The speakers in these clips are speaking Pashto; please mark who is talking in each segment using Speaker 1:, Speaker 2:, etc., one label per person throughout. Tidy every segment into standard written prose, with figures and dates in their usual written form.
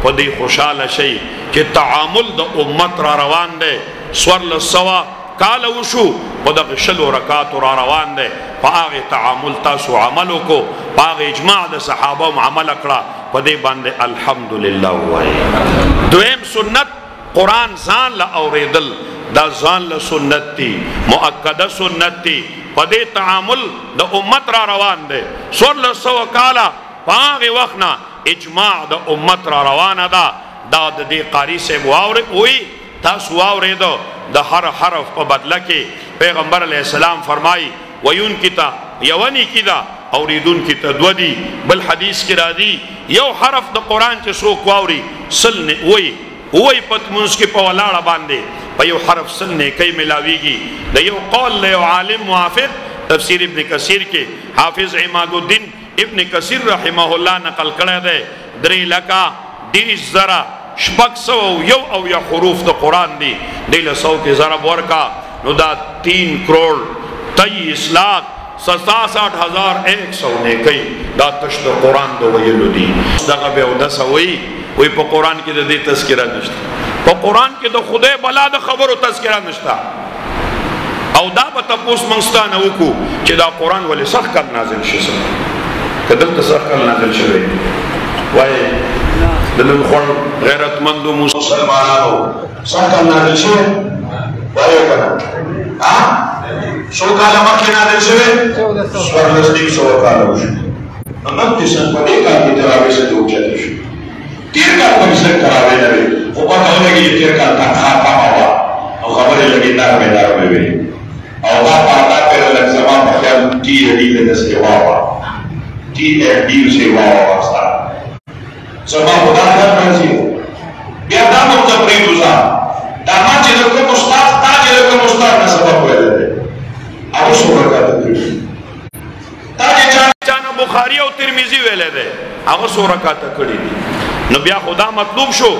Speaker 1: پدی خوشحال شي چې تعامل د امت را روان دی سورل سوا کال وشو پدغه شلو رکعات را روان دی پاغه تعامل تاسو عملو کو پاغه اجماع د صحابه عمل کړه پدی باندې الحمدلله وای. دویم سنت قرآن ځان له اوریدل دا ځان له سنت دی مؤکده سنت دی پدی تعامل د امت را روان دی سورل سوا کالا پاغه وخنا اجماع د امت را روانه ده دا د دې قاری سے وی تاسو واوریدو د هر حرف په بدله کې پیغمبر علیہ السلام فرمای ویون کیتا یونی کیدا اوریدون کیتا دو دی بل حدیث کی راضی یو حرف د قرآن چې څوک واوري سل نه وی پتمنس کې په ولاړه باندې په یو حرف سل نه کوي ملاویږي د یو قول له عالم موافق تفسیر ابن کثیر کې حافظ عماد الدین ابن کثیر رحمه الله نقل کړی دی 3 لکه 30 زره شپږ سوه یو او یا حروف د قرآن دی دی له 100 کې ضرب ورکا نو دا 3 کروڑ 23 لاکھ 67,100 نه کوي دا تش د قرآن د ویلو دی دغه به اودس وی په قرآن کې د دې تذکره نشته په قرآن کې د خدای بلا د خبرو تذکره نشته او دا به تاسو منستانه وکړو چې دا قرآن ولې سخت کړ نازل شي کدل سخت کړ نازل شوی وای دلن خور غیرتمند مسلمانانو سخت کړ نازل شوی وای کنه شو کاله مکه نازل شوی سوالستي شو کاله وشو نن دې څنګه په دې کار کې تراویح څه دوچته شو تیر کال په څه تراویح نه وي او په هغه کې تیر کال تا خاطا او خبرې لګي دار وي او دا پاتا پر لږ زمان په خیال ټي ډي د سیوا وا ټي ډي سیوا واسطه زما خدای دا راځي بیا دا مو ته پریږدو دا ما چې کوم استاد تا چې کوم استاد نه سبق ویل دی او شو ورکړه تا چې چانه بخاری او ترمذی ویل دی هغه سو رکعات کړی دي نو بیا خدا مطلوب شو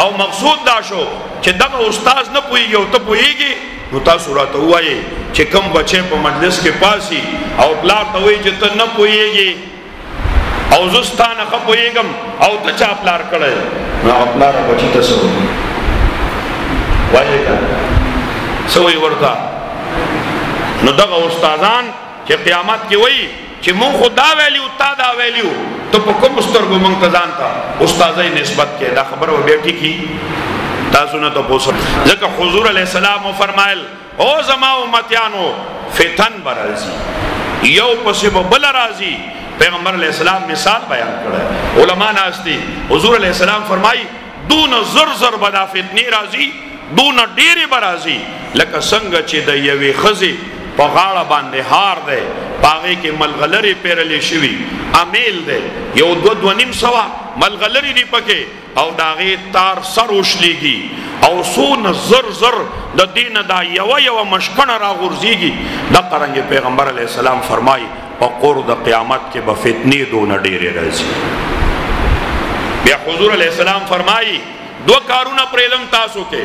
Speaker 1: او مقصود دا شو چې دغه استاد نه پويږي او ته پويږي نو تاسو راته وایي چې کوم بچي په مجلس کې پاسي او پلار ته وایي چې ته نه پويږي او زستانه خو پويږم او ته چا پلار کړی نو پلار بچی ته سو وایي کا سوې ورته نو دغه استادان چې قیامت کې وایي چې مون خدا ویلیو تا دا ویلیو ته په کوم سترګو مونږ ته ځان ته استادای نسبت کې دا خبره و بیٹی کی تاسو نه ته پوښتنه ځکه حضور علیہ السلام فرمایل او زما امتیانو فتن برازي یو پسې بل راځي پیغمبر علیہ السلام مثال بیان کړه علما ناشتي حضور علیہ السلام فرمایي دون زر بنا فتنی راځي دون ډېرې برازي لکه څنګه چې د یوې خزي په غاړه باندې هار دی پاغې کې ملغلرې پیرلې شوي امیل دی یو 2.5 سوه ملغلرې دي پکې او د هغې تار سر وشلیږي او څونه زر د دینه دا یوه مشکڼه راغورځېږي دغه رنګې پیغمبر علیه السلام فرمایي په قور د قیامت کې به فتنې دونه ډېرې راځي بیا حضور علیه السلام فرمایي 2 کارونه پرېږدم تاسو کې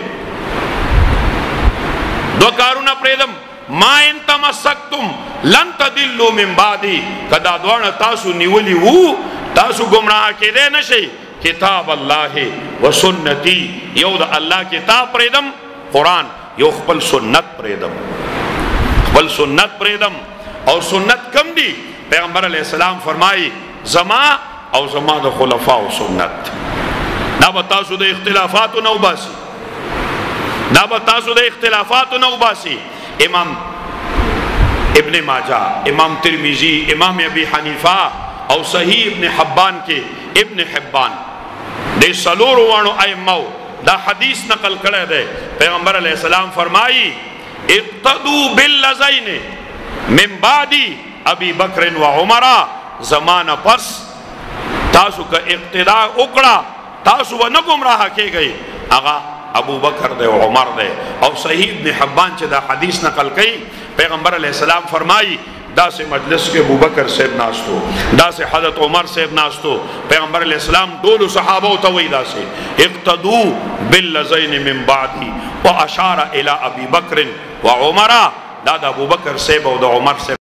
Speaker 1: 2 کارونه پرېږدم ما ان تمسکتم لن تضلوا من بعدی کدا دوانه تاسو نیولی وو تاسو گمراه کېدای نشئ کتاب الله و سنتی یو د الله کتاب پرېږدم قرآن یو خپل سنت پرېږدم خپل سنت پرېږدم او سنت کم دی پیغمبر علیہ السلام فرمائی زما او زما د خلفاء و سنت دا به تاسو د اختلافاتو نه وباسي دا به تاسو د اختلافاتو نه وباسي امام ابن ماجہ امام ترمذی امام ابی حنیفہ او صحیح ابن حبان کے ابن حبان دے سلور وانو ائمو دا حدیث نقل کرے دے پیغمبر علیہ السلام فرمائی اقتدو باللذین من بعدی ابی بکر و عمرہ زمانہ پس تاسو کا اقتداء اکڑا تاسو و نگم راہ کے گئی اگا ابو بکر دے و عمر دے او صحیح ابن حبان چے دا حدیث نقل کئی پیغمبر علیہ السلام فرمائی دا سے مجلس کے ابو بکر صاحب ناستو دا سے حضرت عمر صاحب ناستو پیغمبر علیہ السلام دولو صحابہ توئی دا سے اقتدو باللذین من بعدی و اشار الى ابی بکر و عمرہ دا ابو بکر صاحب و دا عمر صاحب